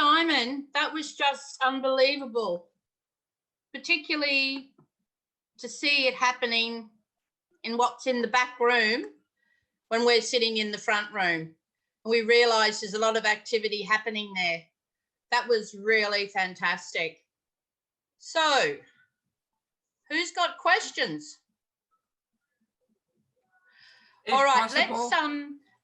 Simon, that was just unbelievable, particularly to see it happening in what's in the back room when we're sitting in the front room. We realised there's a lot of activity happening there. That was really fantastic. So, who's got questions? All right, possible.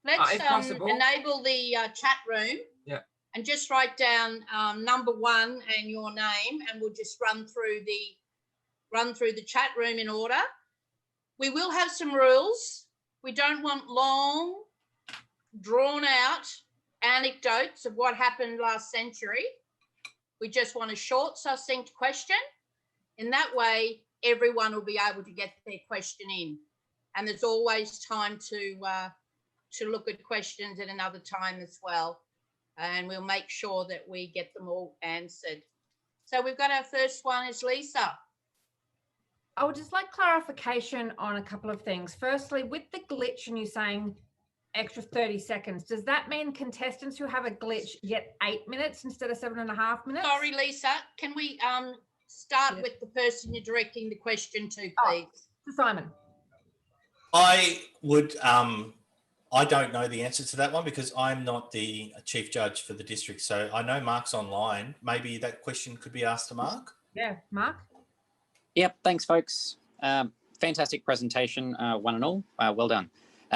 let's enable the chat room. Yeah. And just write down number 1 and your name, and we'll just run through the chat room in order. We will have some rules. We don't want long, drawn-out anecdotes of what happened last century. We just want a short, succinct question. In that way, everyone will be able to get their question in. And there's always time to look at questions at another time as well. And we'll make sure that we get them all answered. So we've got our first one is Lisa. I would just like clarification on a couple of things. Firstly, with the glitch and you saying extra 30 seconds, does that mean contestants who have a glitch get 8 minutes instead of 7.5 minutes? Sorry, Lisa. Can we start with the person you're directing the question to, please? Simon. I would, I don't know the answer to that one because I'm not the chief judge for the district. So I know Mark's online. Maybe that question could be asked to Mark. Yeah, Mark. Yep, thanks, folks. Fantastic presentation, one and all. Well done.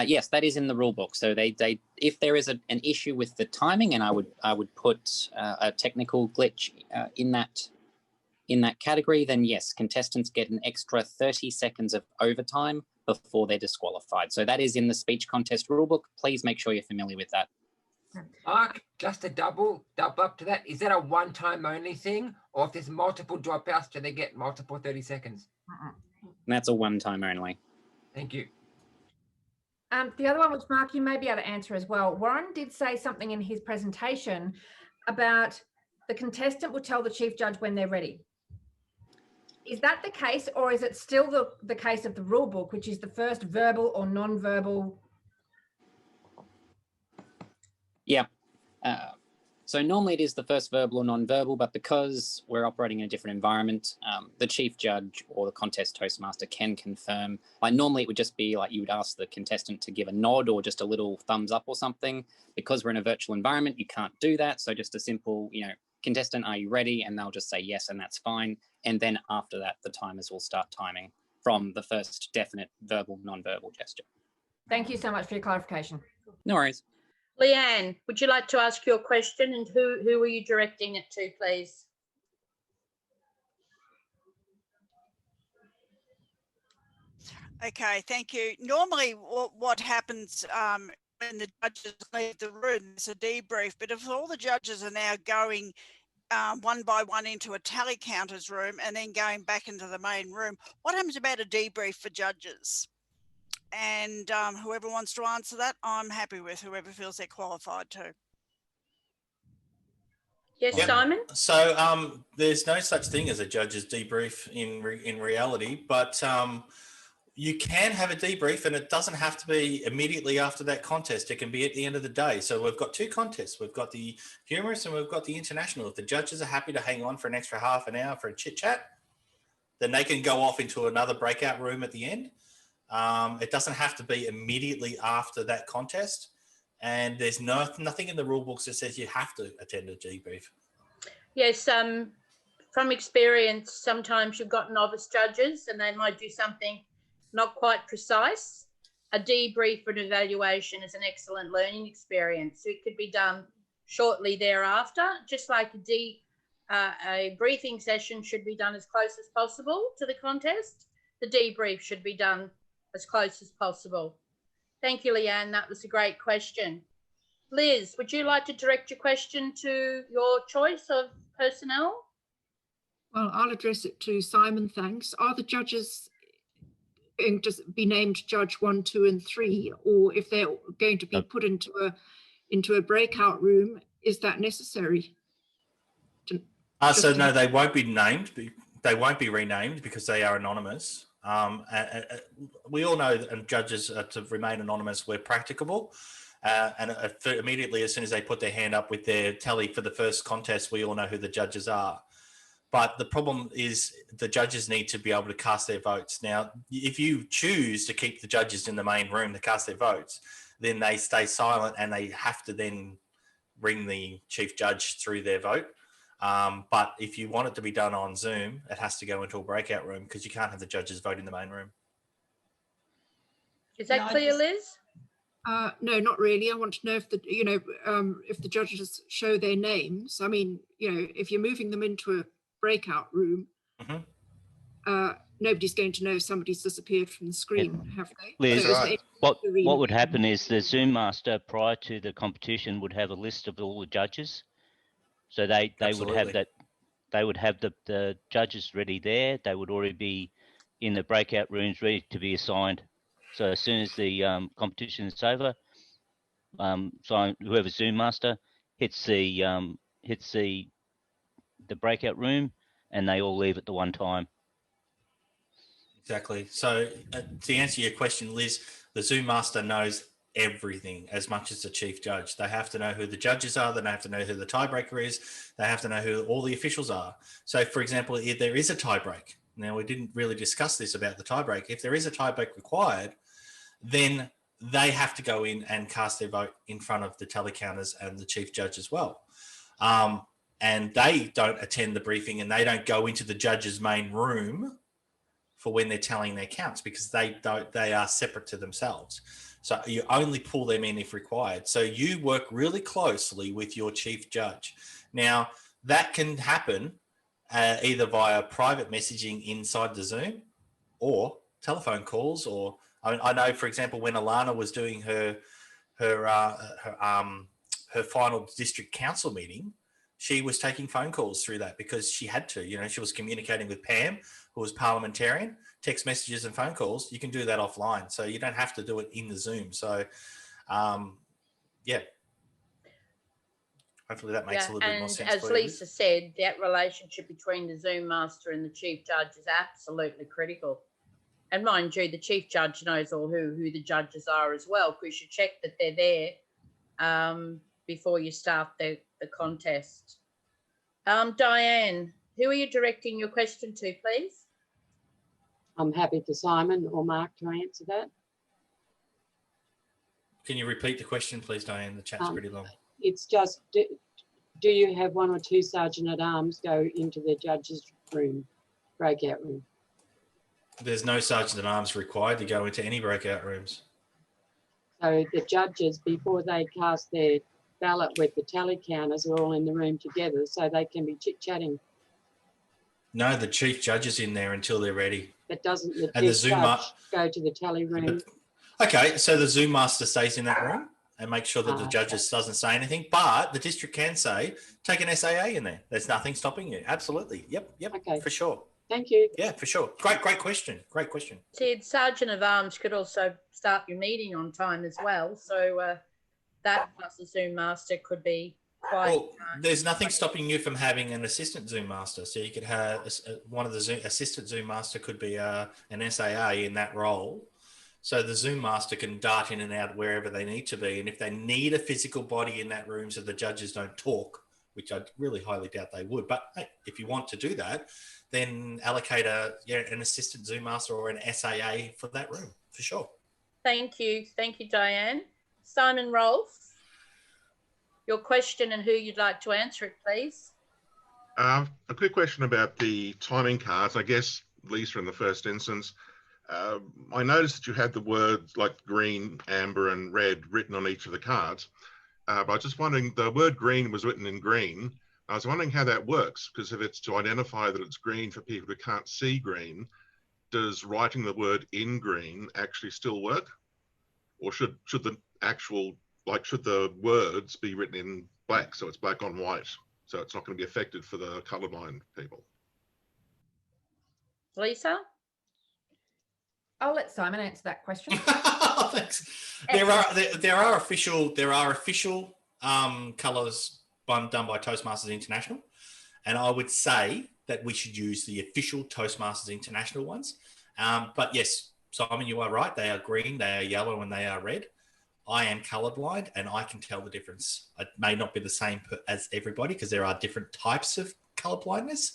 Yes, that is in the rule book. So they if there is an issue with the timing, and I would put a technical glitch in that category, then yes, contestants get an extra 30 seconds of overtime before they're disqualified. So that is in the speech contest rulebook. Please make sure you're familiar with that. Mark, just to double up to that, is that a one-time only thing? Or if there's multiple dropouts, do they get multiple 30 seconds? And that's a one-time only. Thank you. The other one, which Mark, you may be able to answer as well. Warren did say something in his presentation about the contestant will tell the chief judge when they're ready. Is that the case, or is it still the case of the rule book, which is the first verbal or non-verbal? Yeah. So normally it is the first verbal or non-verbal, but because we're operating in a different environment, the chief judge or the contest toastmaster can confirm. Like normally it would just be like you would ask the contestant to give a nod or just a little thumbs up or something. Because we're in a virtual environment, you can't do that. So just a simple, contestant, are you ready? And they'll just say yes, and that's fine. And then after that, the timers will start timing from the first definite verbal, non-verbal gesture. Thank you so much for your clarification. No worries. Leanne, would you like to ask your question, and who are you directing it to, please? Okay, thank you. Normally what happens when the judges leave the room, it's a debrief, but if all the judges are now going one by one into a tally counters room and then going back into the main room, what happens about a debrief for judges? And whoever wants to answer that, I'm happy with whoever feels they're qualified to. Yes, yep. Simon? So there's no such thing as a judge's debrief in reality, but you can have a debrief, and it doesn't have to be immediately after that contest. It can be at the end of the day. So we've got 2 contests. We've got the humorous and we've got the international. If the judges are happy to hang on for an extra half an hour for a chit chat, then they can go off into another breakout room at the end. It doesn't have to be immediately after that contest. And there's nothing in the rule books that says you have to attend a debrief. Yes, from experience, sometimes you've got novice judges and they might do something not quite precise. A debrief or an evaluation is an excellent learning experience. So it could be done shortly thereafter, just like a briefing session should be done as close as possible to the contest. The debrief should be done as close as possible. Thank you, Leanne. That was a great question. Liz, would you like to direct your question to your choice of personnel? Well, I'll address it to Simon, thanks. Are the judges going to be named Judge 1, 2, and 3, or if they're going to be put into a breakout room, is that necessary? So no, they won't be named. They won't be renamed because they are anonymous. We all know that judges are to remain anonymous where practicable. Immediately, as soon as they put their hand up with their tally for the first contest, we all know who the judges are. But the problem is the judges need to be able to cast their votes. Now, if you choose to keep the judges in the main room to cast their votes, then they stay silent and they have to then ring the chief judge through their vote. But if you want it to be done on Zoom, it has to go into a breakout room because you can't have the judges vote in the main room. Is that clear, Liz? No, not really. I want to know if if the judges show their names. I mean, if you're moving them into a breakout room, nobody's going to know if somebody's disappeared from the screen, have they? Liz, So what would happen is the Zoom master prior to the competition would have a list of all the judges. So they would have that. They would have the judges ready there. They would already be in the breakout rooms ready to be assigned. So as soon as the competition is over, so whoever Zoom master hits the breakout room, and they all leave at the one time. Exactly. So to answer your question, Liz, the Zoom master knows everything as much as the chief judge. They have to know who the judges are. They have to know who the tiebreaker is. They have to know who all the officials are. So, for example, if there is a tiebreak, now we didn't really discuss this about the tiebreak. If there is a tiebreak required, then they have to go in and cast their vote in front of the tally counters and the chief judge as well. And they don't attend the briefing and they don't go into the judge's main room for when they're tallying their counts because they are separate to themselves. So you only pull them in if required. So you work really closely with your chief judge. Now, that can happen either via private messaging inside the Zoom or telephone calls. Or I know, for example, when Alana was doing her final district council meeting, she was taking phone calls through that because she had to. She was communicating with Pam, who was parliamentarian. Text messages and phone calls, you can do that offline. So you don't have to do it in the Zoom. So, yeah. Hopefully that makes a little bit more sense. And as Lisa said, that relationship between the Zoom master and the chief judge is absolutely critical. And mind you, the chief judge knows who the judges are as well, because you check that they're there before you start the contest. Diane, who are you directing your question to, please? I'm happy for Simon or Mark to answer that. Can you repeat the question, please, Diane? The chat's pretty long. It's just, do you have one or two sergeant-at-arms go into the judge's room, breakout room? There's no sergeant-at-arms required to go into any breakout rooms. So the judges, before they cast their ballot with the tally counters, are all in the room together so they can be chit-chatting. No, the chief judge is in there until they're ready. But doesn't the And the chief Zoom judge go to the tally room? Okay, so the Zoom master stays in that room and makes sure that the judges doesn't say anything, but the district can say, take an SAA in there. There's nothing stopping you. Absolutely. Yep, Okay. For sure. Thank you. Yeah, for sure. Great question. Great question. Sid, Sergeant of Arms could also start your meeting on time as well. So that plus the Zoom master could be quite... Well, there's nothing stopping you from having an assistant Zoom master. So you could have one of the assistant Zoom master could be an SAA in that role. So the Zoom master can dart in and out wherever they need to be. And if they need a physical body in that room so the judges don't talk, which I really highly doubt they would, but hey, if you want to do that, then allocate an assistant Zoom master or an SAA for that room, for sure. Thank you. Thank you, Diane. Simon Rolfe, your question and who you'd like to answer it, please. A quick question about the timing cards. I guess, Lisa, in the first instance, I noticed that you had the words like green, amber and red written on each of the cards. But I was just wondering, the word green was written in green. I was wondering how that works, because if it's to identify that it's green for people who can't see green, does writing the word in green actually still work? Or should the actual, should the words be written in black, so it's black on white, so it's not going to be affected for the colorblind people? Lisa? I'll let Simon answer that question. Thanks. There are official colours done by Toastmasters International, and I would say that we should use the official Toastmasters International ones. But yes, Simon, you are right. They are green, they are yellow, and they are red. I am colorblind and I can tell the difference. It may not be the same as everybody because there are different types of colorblindness.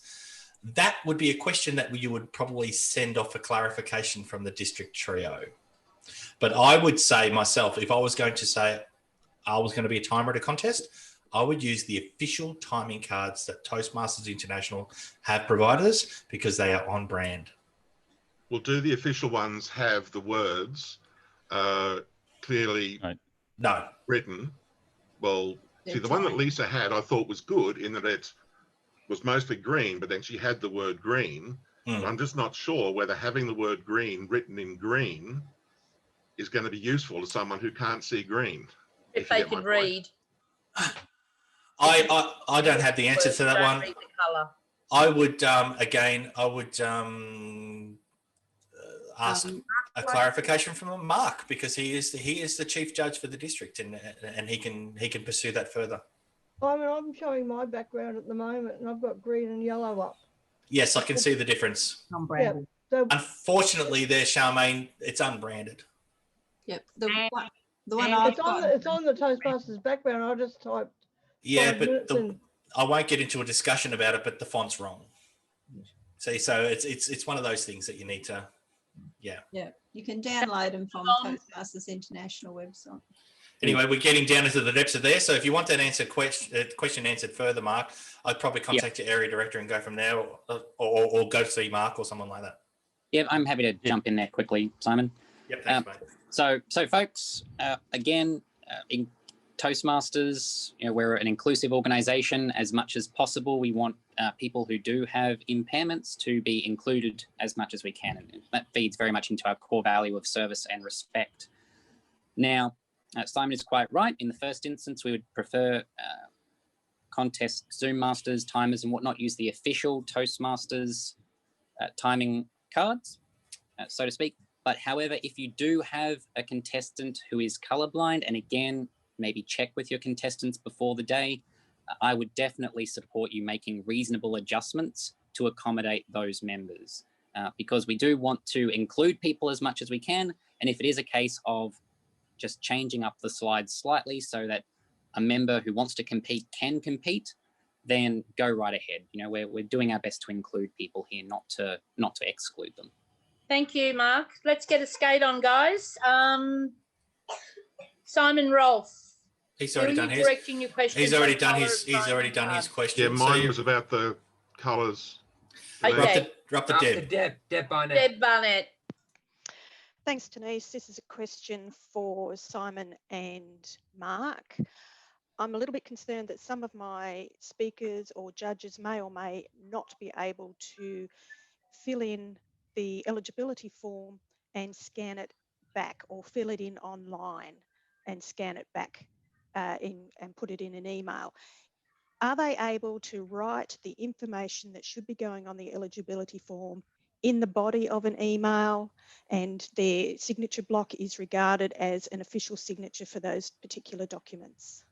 That would be a question that you would probably send off for clarification from the district trio. But I would say myself, if I was going to say I was going to be a timer at a contest, I would use the official timing cards that Toastmasters International have provided us because they are on brand. Well, do the official ones have the words clearly No. written? Well, see, the one that Lisa had, I thought was good in that it was mostly green, but then she had the word green. I'm just not sure whether having the word green written in green is going to be useful to someone who can't see green. If they can read. I don't have the answer to that one. Read the colour. I would ask a clarification from Mark because he is the chief judge for the district and he can pursue that further. I mean, I'm showing my background at the moment and I've got green and yellow up. Yes, I can see the difference. Unbranded. Yeah, so unfortunately, there, Charmaine, it's unbranded. Yep. The one it's on the Toastmasters background. I just typed. Yeah, but I won't get into a discussion about it, but the font's wrong. See, so it's one of those things that you need to, yeah. Yeah, you can download them from Toastmasters International website. Anyway, we're getting down into the depths of there. So if you want that question answered further, Mark, I'd probably contact your area director and go from there, or go to see Mark or someone like that. Yeah, I'm happy to jump in there quickly, Simon. Yep, thanks, mate. So folks, again, in Toastmasters, we're an inclusive organisation. As much as possible, we want people who do have impairments to be included as much as we can, and that feeds very much into our core value of service and respect. Now, Simon is quite right. In the first instance, we would prefer contest Zoom masters, timers, and whatnot use the official Toastmasters timing cards, so to speak. But however, if you do have a contestant who is colorblind, and again, maybe check with your contestants before the day, I would definitely support you making reasonable adjustments to accommodate those members, because we do want to include people as much as we can. And if it is a case of just changing up the slides slightly so that a member who wants to compete can compete, then go right ahead. We're doing our best to include people here, not to exclude them. Thank you, Mark. Let's get a skate on, guys. Simon Rolfe. He's already done his. Directing your question. He's already done his question. Yeah, mine was about the colours. Okay. Drop the Deb Barnett. Deb Barnett. Thanks, Denise. This is a question for Simon and Mark. I'm a little bit concerned that some of my speakers or judges may or may not be able to fill in the eligibility form and scan it back, or fill it in online and scan it back and put it in an email. Are they able to write the information that should be going on the eligibility form in the body of an email, and their signature block is regarded as an official signature for those particular documents?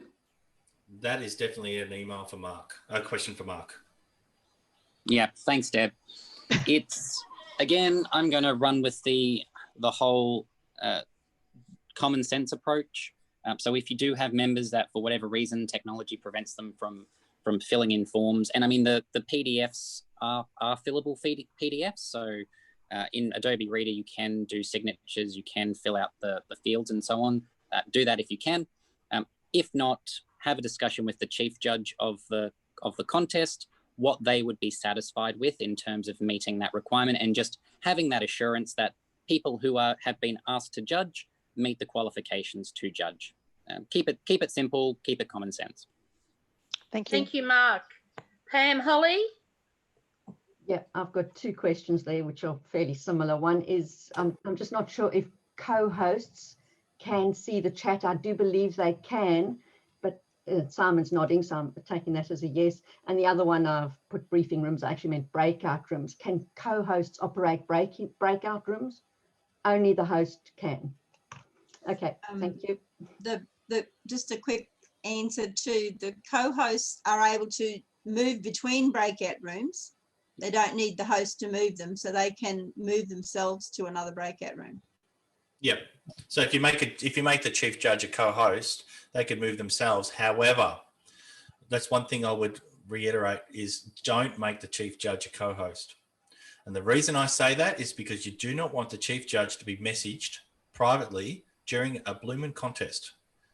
That is definitely an email for Mark. A question for Mark. Yeah, thanks, Deb. It's, again, I'm going to run with the whole common sense approach. So if you do have members that, for whatever reason, technology prevents them from filling in forms, and I mean the PDFs are fillable PDFs. So in Adobe Reader, you can do signatures, you can fill out the fields and so on. Do that if you can. If not, have a discussion with the chief judge of the contest, what they would be satisfied with in terms of meeting that requirement, and just having that assurance that people who have been asked to judge meet the qualifications to judge. Keep it simple, keep it common sense. Thank you. Thank you, Mark. Pam, Holly? Yeah, I've got two questions there, which are fairly similar. One is, I'm just not sure if co-hosts can see the chat. I do believe they can, but Simon's nodding, so I'm taking that as a yes. And the other one, I've put briefing rooms, I actually meant breakout rooms. Can co-hosts operate breakout rooms? Only the host can. Okay, thank you. Just a quick answer to the co-hosts are able to move between breakout rooms. They don't need the host to move them, so they can move themselves to another breakout room. Yeah. So if you make the chief judge a co-host, they could move themselves. However, that's one thing I would reiterate is don't make the chief judge a co-host. And the reason I say that is because you do not want the chief judge to be messaged privately during a bloomin' contest.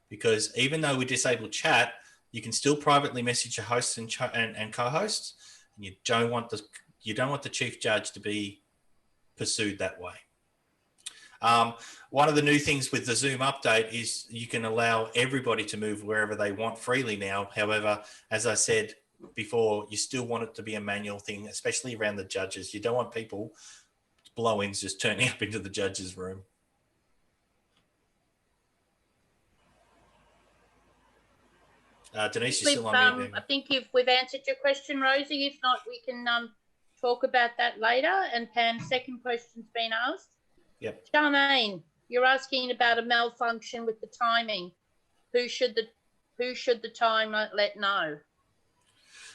Because even though we disable chat, you can still privately message your hosts and co-hosts, and you don't want the chief judge to be pursued that way. One of the new things with the Zoom update is you can allow everybody to move wherever they want freely now. However, as I said before, you still want it to be a manual thing, especially around the judges. You don't want people, blow-ins, just turning up into the judge's room. Denise, you're still on mute. I think we've answered your question, Rosie. If not, we can talk about that later. And Pam's second question's been asked. Yep. Charmaine, you're asking about a malfunction with the timing. Who should the timer let know?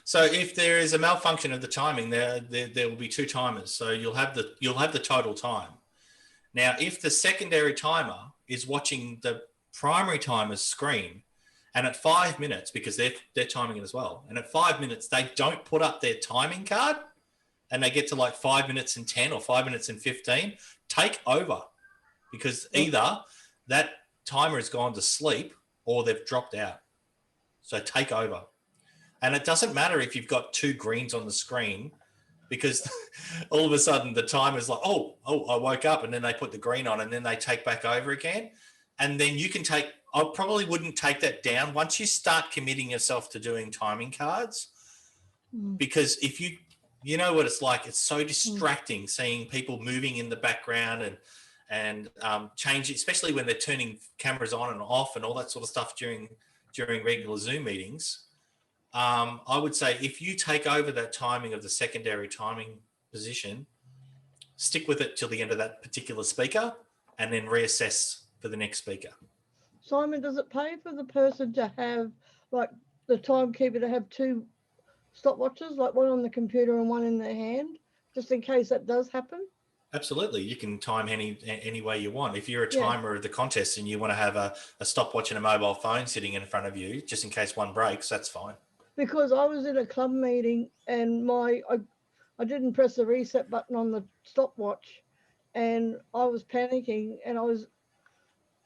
So if there is a malfunction of the timing, there will be two timers. So you'll have the total time. Now, if the secondary timer is watching the primary timer's screen, and at 5 minutes, because they're timing it as well, and at 5 minutes they don't put up their timing card, and they get to like 5 minutes and 10 or 5 minutes and 15, take over, because either that timer has gone to sleep or they've dropped out. So take over. And it doesn't matter if you've got two greens on the screen, because all of a sudden the timer's like, oh, I woke up, and then they put the green on and then they take back over again. And then you can take, I probably wouldn't take that down once you start committing yourself to doing timing cards, because if you know what it's like, it's so distracting seeing people moving in the background and changing, especially when they're turning cameras on and off and all that sort of stuff during regular Zoom meetings. I would say if you take over that timing of the secondary timing position, stick with it till the end of that particular speaker and then reassess for the next speaker. Simon, does it pay for the person to have, like, the timekeeper to have two stopwatches, like one on the computer and one in their hand, just in case that does happen? Absolutely. You can time any way you want. If you're a timer of the contest and you want to have a stopwatch and a mobile phone sitting in front of you, just in case one breaks, that's fine. Because I was in a club meeting and I didn't press the reset button on the stopwatch, and I was panicking, and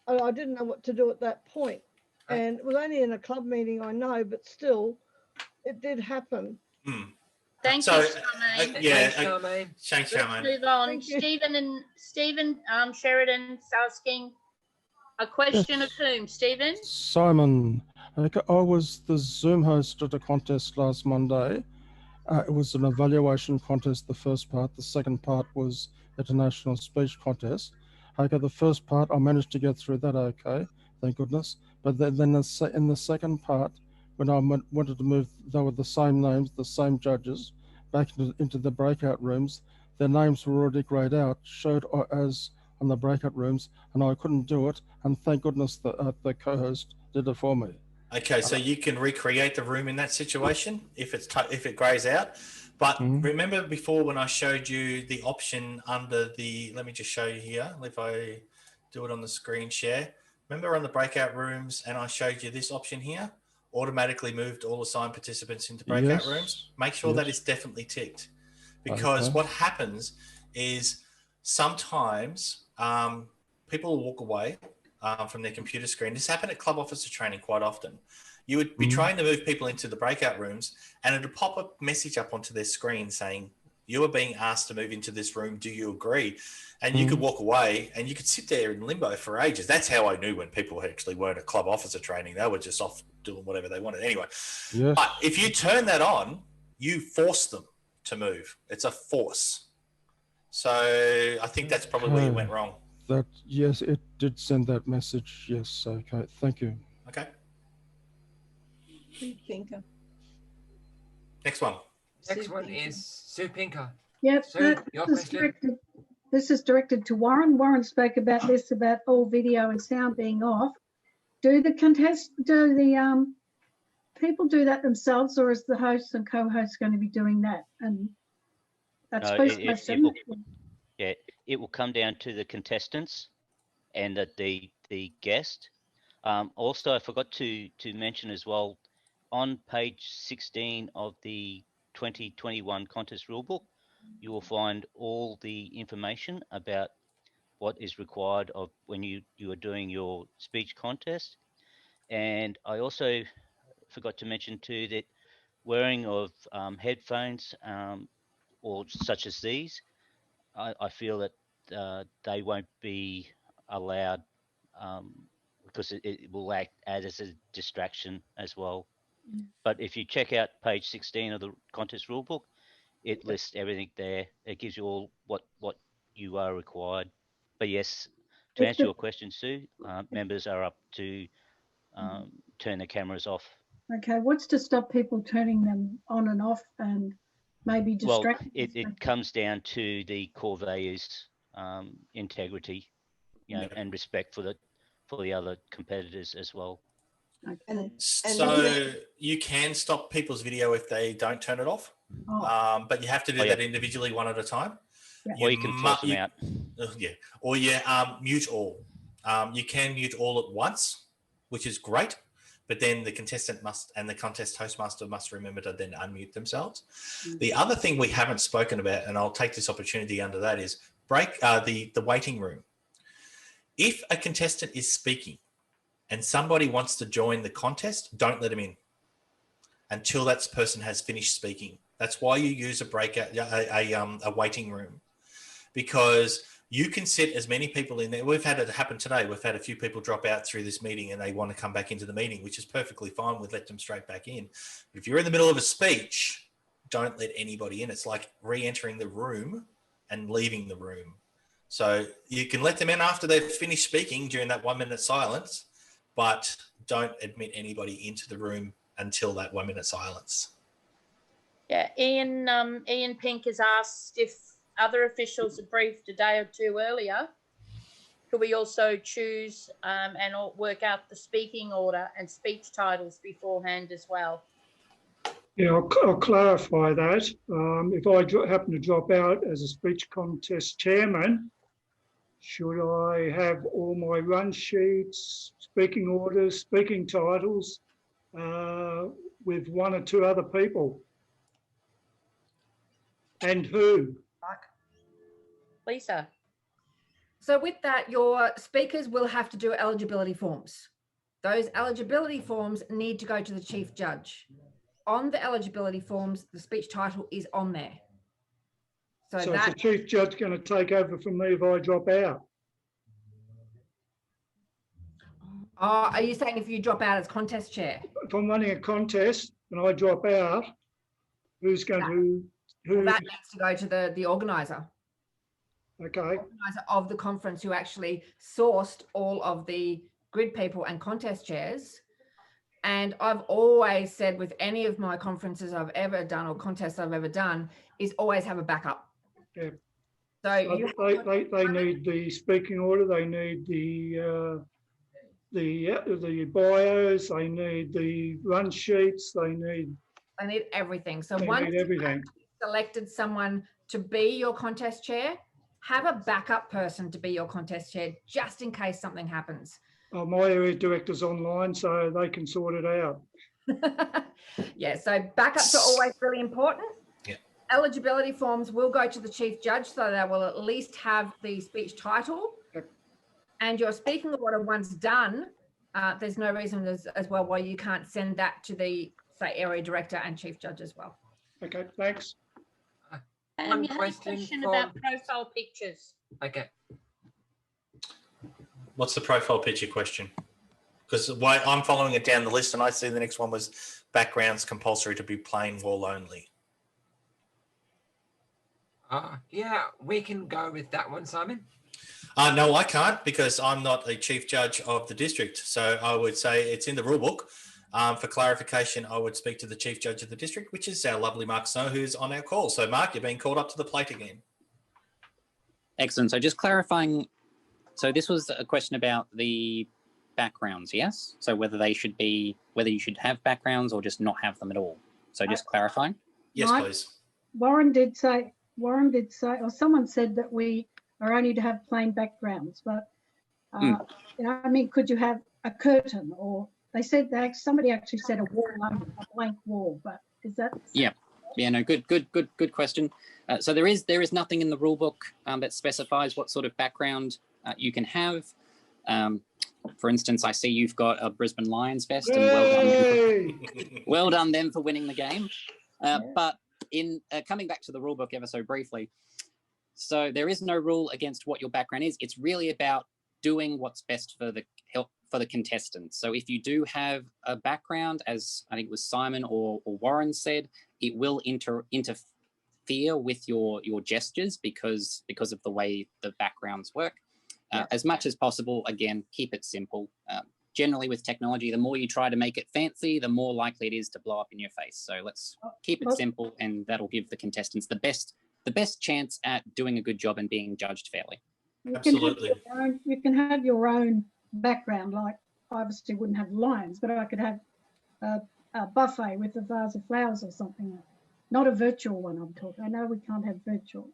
I didn't know what to do at that point. And it was only in a club meeting, I know, but still, it did happen. Thank you, Charmaine. Yeah, Let's thanks, Charmaine. move on. Stephen Sheridan's asking a question of whom? Stephen? Simon, I was the Zoom host at a contest last Monday. It was an evaluation contest, the first part. The second part was international speech contest. Okay, the first part, I managed to get through that okay, thank goodness. But then in the second part, when I wanted to move, they were the same names, the same judges, back into the breakout rooms. Their names were already grayed out, showed as on the breakout rooms, and I couldn't do it. And thank goodness the co-host did it for me. Okay, so you can recreate the room in that situation if it grays out. But remember before when I showed you the option under the, let me just show you here, if I do it on the screen share. Remember on the breakout rooms, and I showed you this option here, automatically moved all assigned participants into breakout rooms. Make sure that is definitely ticked, because what happens is sometimes people will walk away from their computer screen. This happened at club officer training quite often. You would be trying to move people into the breakout rooms, and it would pop a message up onto their screen saying, you are being asked to move into this room. Do you agree? And you could walk away and you could sit there in limbo for ages. That's how I knew when people actually weren't at club officer training. They were just off doing whatever they wanted anyway. Yes. But if you turn that on, you force them to move. It's a force. So I think that's probably where you went wrong. Yes, it did send that message. Yes, okay, thank you. Okay. Good thinker. Next one. Next one is Sue Pinker. Yep, Sue, your question. this is directed to Warren. Warren spoke about this, about all video and sound being off. Do the people do that themselves, or is the host and co-host going to be doing that? And that's first question. It will come down to the contestants. and the guest. Also, I forgot to mention as well, on page 16 of the 2021 contest rulebook, you will find all the information about what is required of when you are doing your speech contest. And I also forgot to mention too that wearing of headphones or such as these, I feel that they won't be allowed because it will act as a distraction as well. But if you check out page 16 of the contest rulebook, it lists everything there. It gives you all what you are required. But yes, to answer your question, Sue, members are up to turn the cameras off. Okay, what's to stop people turning them on and off and maybe Well, distracting? it comes down to the core values, integrity, and respect for the other competitors as well. Okay. So you can stop people's video if they don't turn it off, but you have to do that individually, one at a time. Or you can force them out. Or mute all. You can mute all at once, which is great, but then the contestant must, and the contest hostmaster must remember to then unmute themselves. The other thing we haven't spoken about, and I'll take this opportunity under that, is the waiting room. If a contestant is speaking and somebody wants to join the contest, don't let them in until that person has finished speaking. That's why you use a waiting room, because you can sit as many people in there. We've had it happen today. We've had a few people drop out through this meeting and they want to come back into the meeting, which is perfectly fine. We'd let them straight back in. But if you're in the middle of a speech, don't let anybody in. It's like re-entering the room and leaving the room. So you can let them in after they've finished speaking during that 1 minute silence, but don't admit anybody into the room until that 1 minute silence. Yeah, Ian Pink has asked if other officials are briefed a day or two earlier. Could we also choose and work out the speaking order and speech titles beforehand as well? Yeah, I'll clarify that. If I happen to drop out as a speech contest chairman, should I have all my run sheets, speaking orders, speaking titles with one or two other people? And who? Lisa. So with that, your speakers will have to do eligibility forms. Those eligibility forms need to go to the chief judge. On the eligibility forms, the speech title is on there. So is the chief judge going to take over from me if I drop out? Are you saying if you drop out as contest chair? If I'm running a contest and I drop out, who's going to... Well, that needs to go to the organizer. Okay. Organizer of the conference who actually sourced all of the grid people and contest chairs. And I've always said with any of my conferences I've ever done or contests I've ever done is always have a backup. Yeah. So they need the speaking order, they need the bios, they need the run sheets, they need everything. So once you've selected someone to be your contest chair, have a backup person to be your contest chair just in case something happens. My area director's online, so they can sort it out. Yeah, so backups are always really important. Yeah. Eligibility forms will go to the chief judge, so they will at least have the speech title. Yep. And your speaking order, once done, there's no reason as well why you can't send that to the, say, area director and chief judge as well. Okay, thanks. And you had a question about profile pictures. Okay. What's the profile picture question? Because I'm following it down the list and I see the next one was backgrounds compulsory to be plain wall only. Yeah, we can go with that one, Simon. No, I can't because I'm not a chief judge of the district. So I would say it's in the rule book. For clarification, I would speak to the chief judge of the district, which is our lovely Mark Snow, who's on our call. So Mark, you're being called up to the plate again. Excellent. So just clarifying, so this was a question about the backgrounds, yes? So whether you should have backgrounds or just not have them at all. So just clarifying. Yes, Mike, please. Warren did say, or someone said that we are only to have plain backgrounds, but You know, I mean, could you have a curtain, or they said that somebody actually said a wall only, a blank wall, but is that? Yeah. Yeah, no, good question. So there is nothing in the rule book that specifies what sort of background you can have. For instance, I see you've got a Brisbane Lions vest, and well done them for winning the game. But in coming back to the rule book ever so briefly, so there is no rule against what your background is. It's really about doing what's best for the contestants. So if you do have a background, as I think it was Simon or Warren said, it will interfere with your gestures because of the way the backgrounds work. As much as possible, again, keep it simple. Generally with technology, the more you try to make it fancy, the more likely it is to blow up in your face. So let's keep it simple, and that'll give the contestants the best chance at doing a good job and being judged fairly. Absolutely. You can have your own background, like I obviously wouldn't have lions, but I could have a buffet with a vase of flowers or something. Not a virtual one, I'm talking. I know we can't have virtual.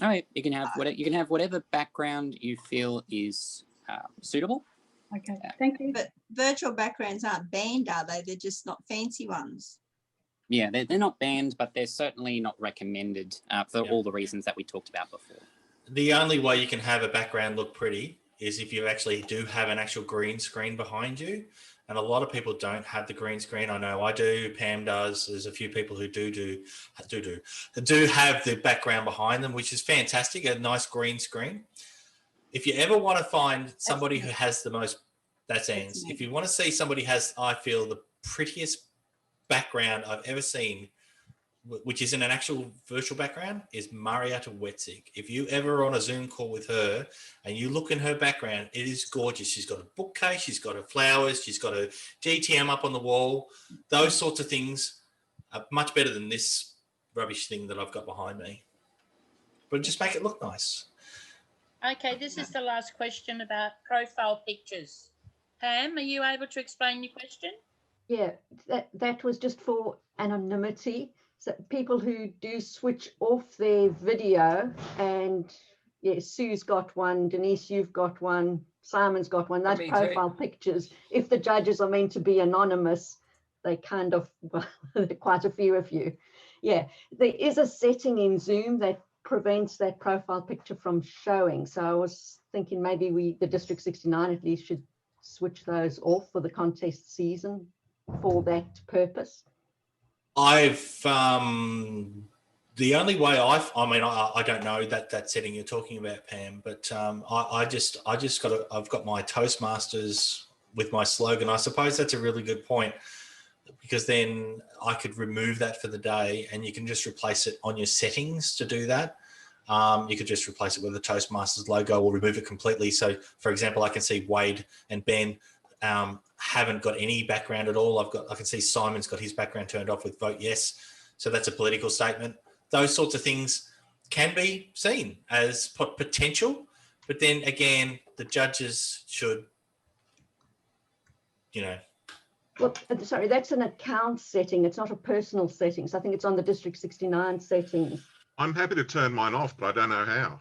All right, you can have whatever background you feel is suitable. Okay, thank you. But virtual backgrounds aren't banned, are they? They're just not fancy ones. Yeah, they're not banned, but they're certainly not recommended for all the reasons that we talked about before. The only way you can have a background look pretty is if you actually do have an actual green screen behind you. And a lot of people don't have the green screen. I know I do, Pam does. There's a few people who do have the background behind them, which is fantastic, a nice green screen. If you ever want to find somebody who has the most, that's Anne's. If you want to see somebody has, I feel, the prettiest background I've ever seen, which isn't an actual virtual background, is Marietta Wetzig. If you ever are on a Zoom call with her and you look in her background, it is gorgeous. She's got a bookcase, she's got her flowers, she's got a GTM up on the wall. Those sorts of things are much better than this rubbish thing that I've got behind me. But just make it look nice. Okay, this is the last question about profile pictures. Pam, are you able to explain your question? Yeah, that was just for anonymity. So people who do switch off their video, and yes, Sue's got one, Denise, you've got one, Simon's got one, those profile pictures, if the judges are meant to be anonymous, they kind of, well, quite a few of you. Yeah, there is a setting in Zoom that prevents that profile picture from showing. So I was thinking maybe the District 69 at least should switch those off for the contest season for that purpose. The only way I don't know that setting you're talking about, Pam, but I've got my Toastmasters with my slogan. I suppose that's a really good point, because then I could remove that for the day and you can just replace it on your settings to do that. You could just replace it with the Toastmasters logo or remove it completely. So for example, I can see Wade and Ben haven't got any background at all. I can see Simon's got his background turned off with vote yes. So that's a political statement. Those sorts of things can be seen as potential, but then again, the judges should, Well, sorry, that's an account setting. It's not a personal setting. So I think it's on the District 69 settings. I'm happy to turn mine off, but I don't know how.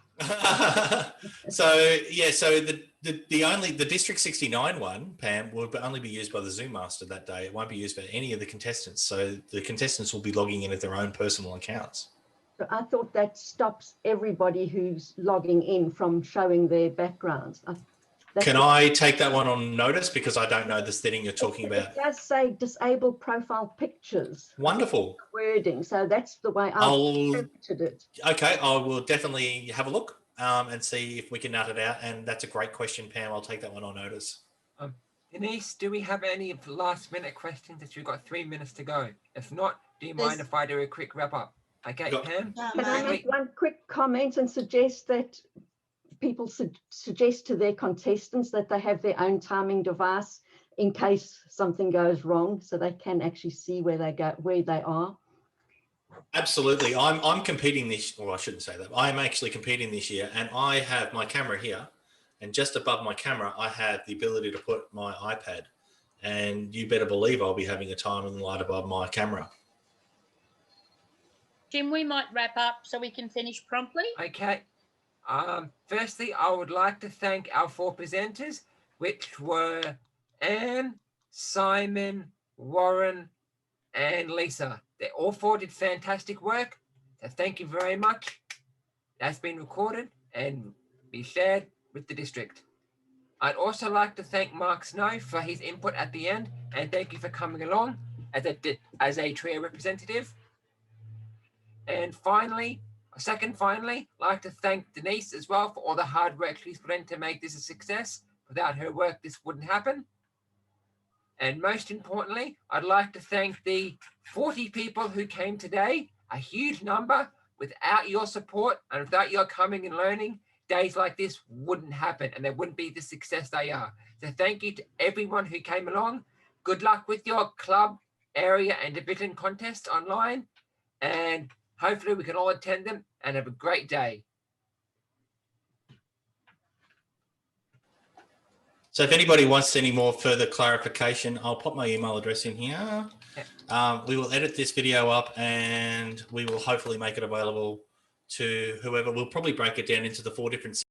So the District 69 one, Pam, will only be used by the Zoom master that day. It won't be used by any of the contestants. So the contestants will be logging in at their own personal accounts. So I thought that stops everybody who's logging in from showing their backgrounds. Can I take that one on notice, because I don't know the setting you're talking about? It does say disable profile pictures. Wonderful. Wording. So that's the way I interpreted it. Okay, I will definitely have a look and see if we can nut it out. And that's a great question, Pam. I'll take that one on notice. Denise, do we have any last minute questions? We've got 3 minutes to go. If not, do you mind if I do a quick wrap up? Okay, Pam? Can I make one quick comment and suggest that people suggest to their contestants that they have their own timing device in case something goes wrong, so they can actually see where they are. Absolutely. I'm competing this, or I shouldn't say that. I'm actually competing this year, and I have my camera here, and just above my camera, I have the ability to put my iPad, and you better believe I'll be having a timing light above my camera. Jim, we might wrap up so we can finish promptly. Okay. Firstly, I would like to thank our 4 presenters, which were Anne, Simon, Warren, and Lisa. They all 4 did fantastic work. So thank you very much. That's been recorded and be shared with the district. I'd also like to thank Mark Snow for his input at the end, and thank you for coming along as a TRIO representative. And finally, I'd like to thank Denise as well for all the hard work she's put in to make this a success. Without her work, this wouldn't happen. And most importantly, I'd like to thank the 40 people who came today, a huge number. Without your support and without your coming and learning, days like this wouldn't happen and they wouldn't be the success they are. So thank you to everyone who came along. Good luck with your club, area and division contests online. And hopefully we can all attend them and have a great day. So if anybody wants any more further clarification, I'll pop my email address in here. We will edit this video up and we will hopefully make it available to whoever. We'll probably break it down into the 4 different